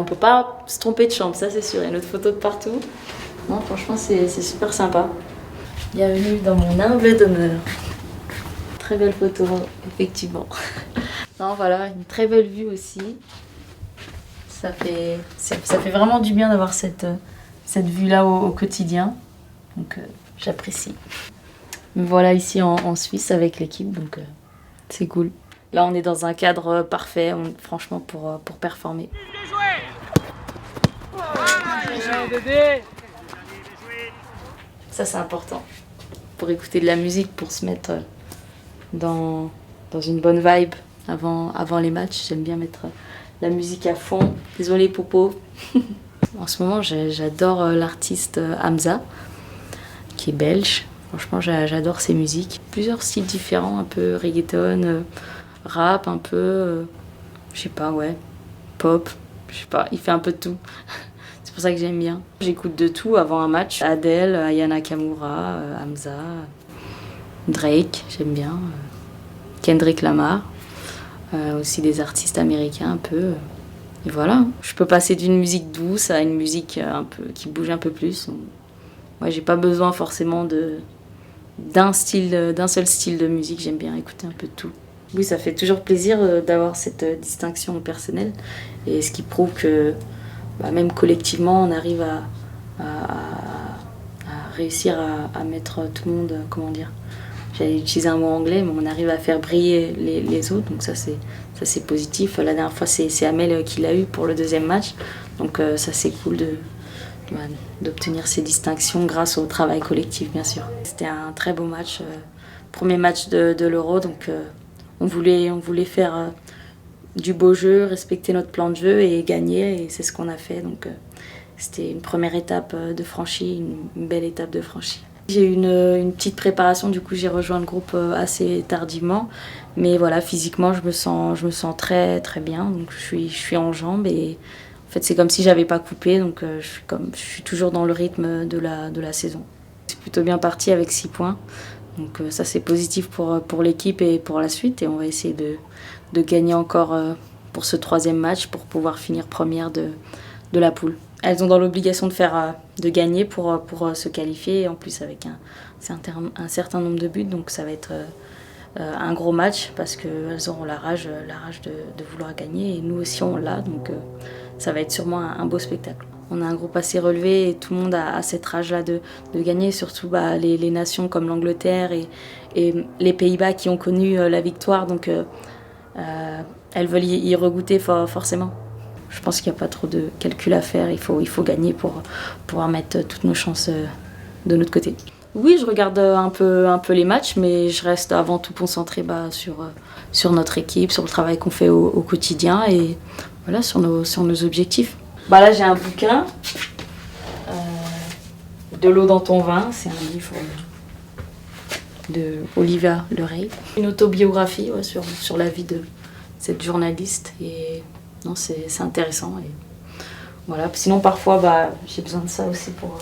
peut pas se tromper de chambre, ça c'est sûr. Il y a notre photo de partout. Non, franchement, c'est super sympa. Bienvenue dans mon humble demeure. Très belle photo, effectivement. Non, voilà, une très belle vue aussi. Ça fait vraiment du bien d'avoir cette vue-là au quotidien. Donc, j'apprécie. Me voilà ici en Suisse avec l'équipe, donc c'est cool. Là, on est dans un cadre parfait, franchement, pour performer. Ça, c'est important. Pour écouter de la musique, pour se mettre dans une bonne vibe avant les matchs. J'aime bien mettre la musique à fond. Désolée, Popo. En ce moment, j'adore l'artiste Hamza, qui est belge. Franchement, j'adore ses musiques. Plusieurs styles différents, un peu reggaeton, rap, un peu, je sais pas, ouais, pop. Je sais pas, il fait un peu de tout. C'est pour ça que j'aime bien. J'écoute de tout avant un match. Adele, Aya Nakamura, Hamza, Drake, j'aime bien. Kendrick Lamar. Aussi des artistes américains un peu. Et voilà. Je peux passer d'une musique douce à une musique un peu qui bouge un peu plus. Moi, j'ai pas besoin forcément d'un seul style de musique. J'aime bien écouter un peu de tout. Oui, ça fait toujours plaisir d'avoir cette distinction personnelle. Et ce qui prouve que même collectivement, on arrive à réussir à mettre tout le monde, comment dire, j'allais utiliser un mot anglais, mais on arrive à faire briller les autres. Donc ça c'est positif. La dernière fois, c'est Amel qui l'a eu pour le deuxième match. Donc ça, c'est cool d'obtenir ces distinctions grâce au travail collectif, bien sûr. C'était un très beau match, premier match de l'Euro, donc on voulait faire du beau jeu, respecter notre plan de jeu et gagner, et c'est ce qu'on a fait. Donc c'était une première étape de franchie, une belle étape de franchie. J'ai eu une petite préparation, du coup j'ai rejoint le groupe assez tardivement, mais voilà, physiquement je me sens très très bien, donc je suis en jambes et en fait c'est comme si j'avais pas coupé, donc je suis toujours dans le rythme de la saison. C'est plutôt bien parti avec 6 points, donc ça c'est positif pour l'équipe et pour la suite, et on va essayer de gagner encore pour ce 3e match pour pouvoir finir première de la poule. Elles ont dans l'obligation de gagner pour se qualifier, et en plus avec un certain nombre de buts, donc ça va être un gros match parce qu'elles auront la rage de vouloir gagner, et nous aussi on l'a, donc ça va être sûrement un beau spectacle. On a un groupe assez relevé et tout le monde a cette rage-là de gagner, surtout les nations comme l'Angleterre et les Pays-Bas qui ont connu la victoire, donc elles veulent y regoûter forcément. Je pense qu'il n'y a pas trop de calcul à faire, il faut gagner pour pouvoir mettre toutes nos chances de notre côté. Oui, je regarde un peu les matchs, mais je reste avant tout concentrée sur notre équipe, sur le travail qu'on fait au quotidien et voilà, sur nos objectifs. Là, j'ai un bouquin, De l'eau dans ton vin, c'est un livre de Olivia Leray. Une autobiographie sur la vie de cette journaliste, et non, c'est intéressant. Et voilà. Sinon, parfois, j'ai besoin de ça aussi pour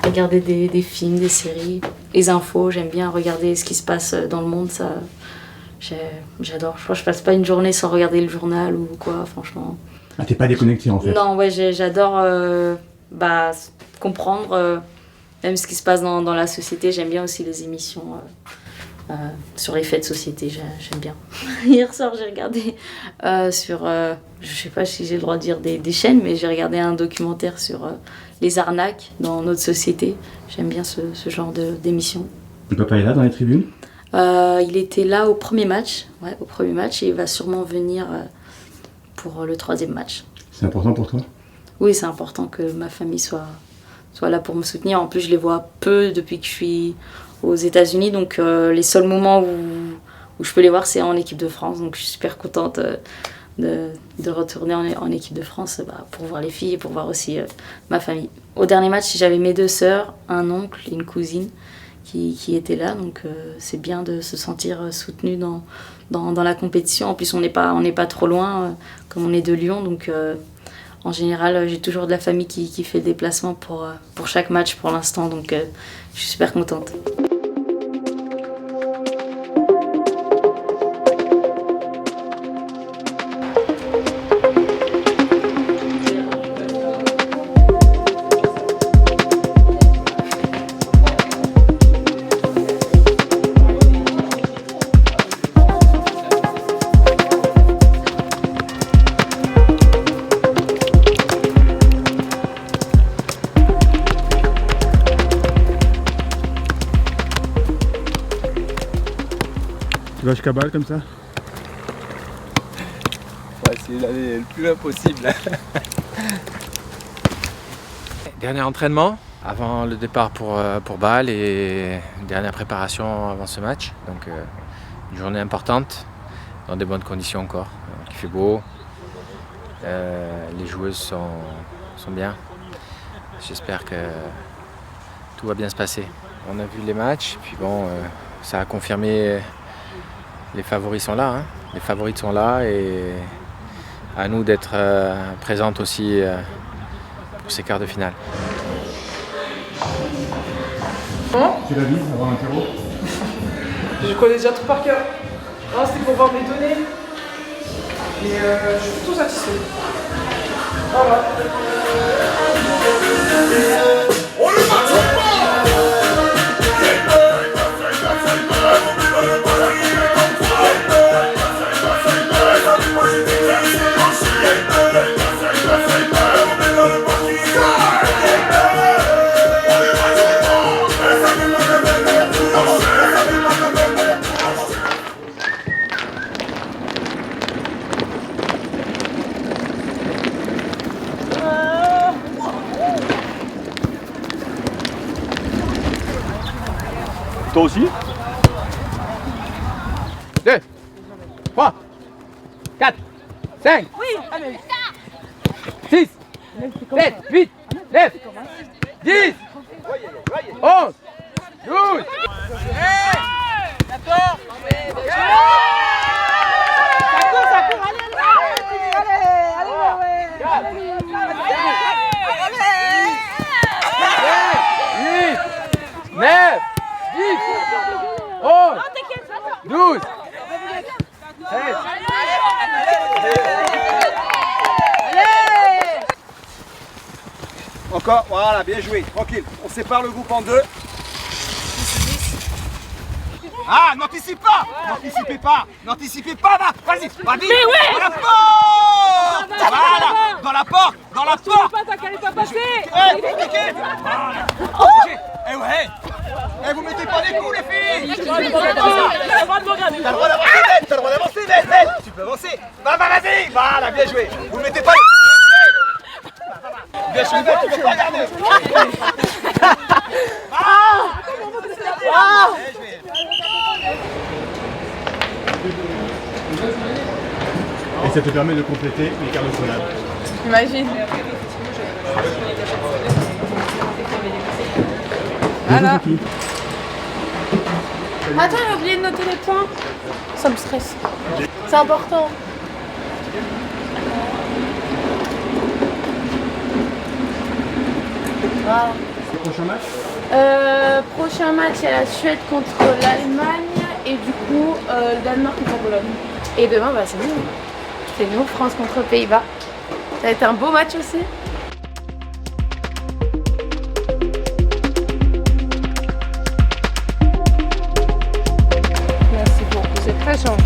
regarder des films, des séries, les infos. J'aime bien regarder ce qui se passe dans le monde. Ça, j'adore. Je crois que je passe pas une journée sans regarder le journal ou quoi, franchement. Ah, t'es pas déconnectée en fait? Non, ouais, j'adore comprendre même ce qui se passe dans la société. J'aime bien aussi les émissions sur les faits de société, j'aime bien. Hier soir, j'ai regardé je sais pas si j'ai le droit de dire des chaînes, mais j'ai regardé un documentaire sur les arnaques dans notre société. J'aime bien ce genre d'émission. Le papa est là dans les tribunes? Il était là au premier match, et il va sûrement venir pour le 3e match. C'est important pour toi? Oui, c'est important que ma famille soit là pour me soutenir. En plus, je les vois peu depuis que je suis aux États-Unis, donc les seuls moments où je peux les voir, c'est en équipe de France. Donc je suis super contente de retourner en équipe de France pour voir les filles et pour voir aussi ma famille. Au dernier match, j'avais mes 2 sœurs, un oncle et une cousine qui étaient là, donc c'est bien de se sentir soutenu dans la compétition. En plus, on n'est pas trop loin, comme on est de Lyon, donc en général, j'ai toujours de la famille qui fait le déplacement pour chaque match pour l'instant, donc je suis super contente. Tu vas jusqu'à balle comme ça? On va essayer d'aller le plus loin possible. Dernier entraînement avant le départ pour Bâle et dernière préparation avant ce match. Donc une journée importante, dans des bonnes conditions encore. Il fait beau, les joueuses sont bien. J'espère que tout va bien se passer. On a vu les matchs, puis bon, ça a confirmé, les favoris sont là. Hein. Les favorites sont là et à nous d'être présentes aussi pour ces quarts de finale. C'est la vie, avoir un terreau. Je connais déjà tout par cœur. C'était pour voir mes données. Et je suis plutôt satisfait. Voilà. Toi aussi? 2, 3, 4, 5, 6, 7, 8, 9, 10, 11, 12. Encore, voilà, bien joué, tranquille. On sépare le groupe en deux. Ah, n'anticipez pas! N'anticipez pas! N'anticipez pas, va! Vas-y, vas-y! Mais ouais! Dans la porte! Voilà! Dans la porte! Dans la porte! Pas, t'as qu'à pas passer! Compliqué! Voilà! Eh ouais! Eh, vous mettez pas des coups, les filles! T'as le droit de me regarder! T'as le droit d'avancer, Ned! T'as le droit d'avancer, Ned! Ned! Tu peux avancer! Vas-y! Voilà, bien joué! Vous mettez pas les... Bien joué, Ned, tu peux pas regarder! Et ça te permet de compléter les quarts de finale. Imagine. Voilà. Attends, j'ai oublié de noter les points. Ça me stresse. C'est important. Voilà. Prochain match? Prochain match, il y a la Suède contre l'Allemagne et du coup le Danemark contre la Pologne. Et demain, bah, c'est nous. C'est nous, France contre Pays-Bas. Ça va être un beau match aussi. Merci beaucoup, c'est très gentil.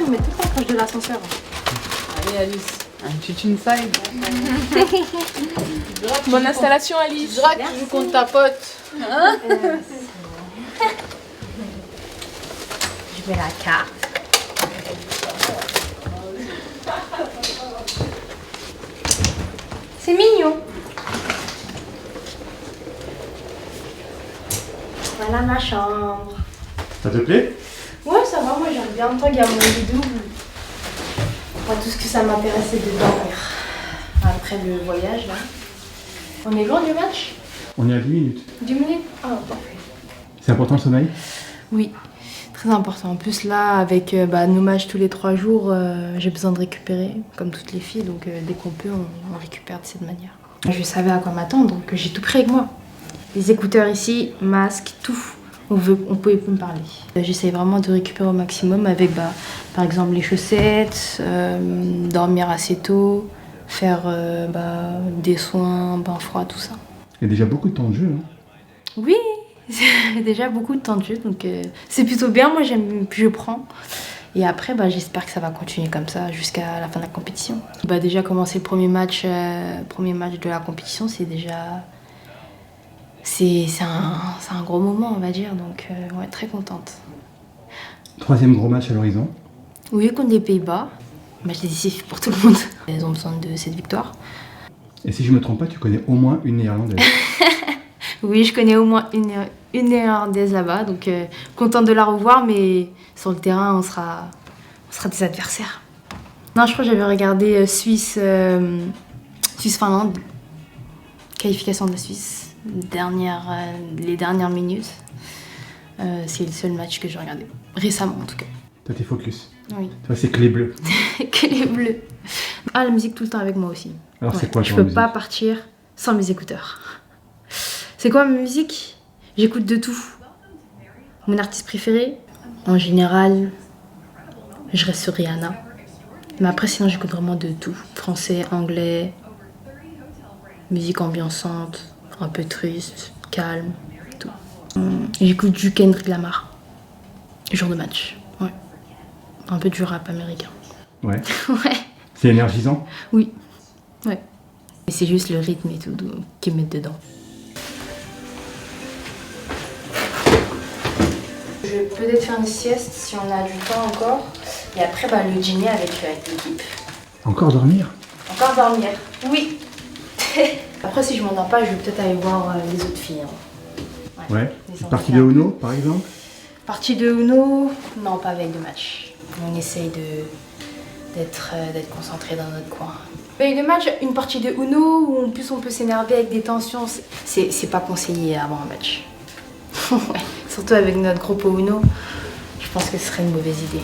Mais tout le temps proche de l'ascenseur. Allez Alice, un petit inside. Bonne installation Alice. Je dirais que tu joues contre ta pote. Hein? Je mets la carte. C'est mignon. Voilà ma chambre. Ça te plaît? Ouais, ça va, moi j'aime bien. Toi, il y a mon lit double. Moi, tout ce que ça m'intéresse, c'est de dormir. Après le voyage, là. On est loin du match? On est à 10 minutes. 10 minutes? Ah, parfait. C'est important le sommeil? Oui, très important. En plus, là, avec nos matchs tous les 3 jours, j'ai besoin de récupérer, comme toutes les filles. Donc, dès qu'on peut, on récupère de cette manière. Je savais à quoi m'attendre, donc j'ai tout pris avec moi. Les écouteurs ici, masque, tout. On pouvait plus me parler. J'essaye vraiment de récupérer au maximum avec, par exemple, les chaussettes, dormir assez tôt, faire des soins, bain froid, tout ça. Il y a déjà beaucoup de temps de jeu. Hein. Oui, déjà beaucoup de temps de jeu, donc c'est plutôt bien. Moi, je prends. Et après, j'espère que ça va continuer comme ça jusqu'à la fin de la compétition. Déjà commencer le premier match de la compétition, c'est déjà... C'est un gros moment, on va dire, donc ouais, très contente. 3e gros match à l'horizon. Oui, contre les Pays-Bas. Match décisif pour tout le monde. Ils ont besoin de cette victoire. Et si je me trompe pas, tu connais au moins une néerlandaise. Oui, je connais au moins une néerlandaise là-bas, donc contente de la revoir, mais sur le terrain, on sera des adversaires. Non, je crois que j'avais regardé Suisse-Finlande, qualification de la Suisse. Les dernières minutes. C'est le seul match que j'ai regardé. Récemment, en tout cas. Toi, t'es focus. Oui. Toi, c'est que les bleus. Que les bleus. Ah, la musique tout le temps avec moi aussi. Alors, c'est quoi Je ton peux musique? pas partir sans mes écouteurs. C'est quoi ma musique? J'écoute de tout. Mon artiste préféré? En général, je reste sur Rihanna. Mais après, sinon, j'écoute vraiment de tout. Français, anglais, musique ambiançante. Un peu triste, calme, tout. J'écoute du Kendrick Lamar, jour de match, ouais. Un peu du rap américain. Ouais. Ouais. C'est énergisant? Oui, ouais. Et c'est juste le rythme et tout qui me met dedans. Je vais peut-être faire une sieste si on a du temps encore. Et après, le dîner avec l'équipe. Encore dormir? Encore dormir, oui. Après, si je m'endors pas, je vais peut-être aller voir les autres filles. Hein. Ouais. Partie de Uno, par exemple? Partie de Uno, non, pas avec de match. On essaye d'être concentré dans notre coin. Avec de match, une partie de Uno où en plus on peut s'énerver avec des tensions, c'est pas conseillé avant un match. Ouais. Surtout avec notre groupe au Uno, je pense que ce serait une mauvaise idée.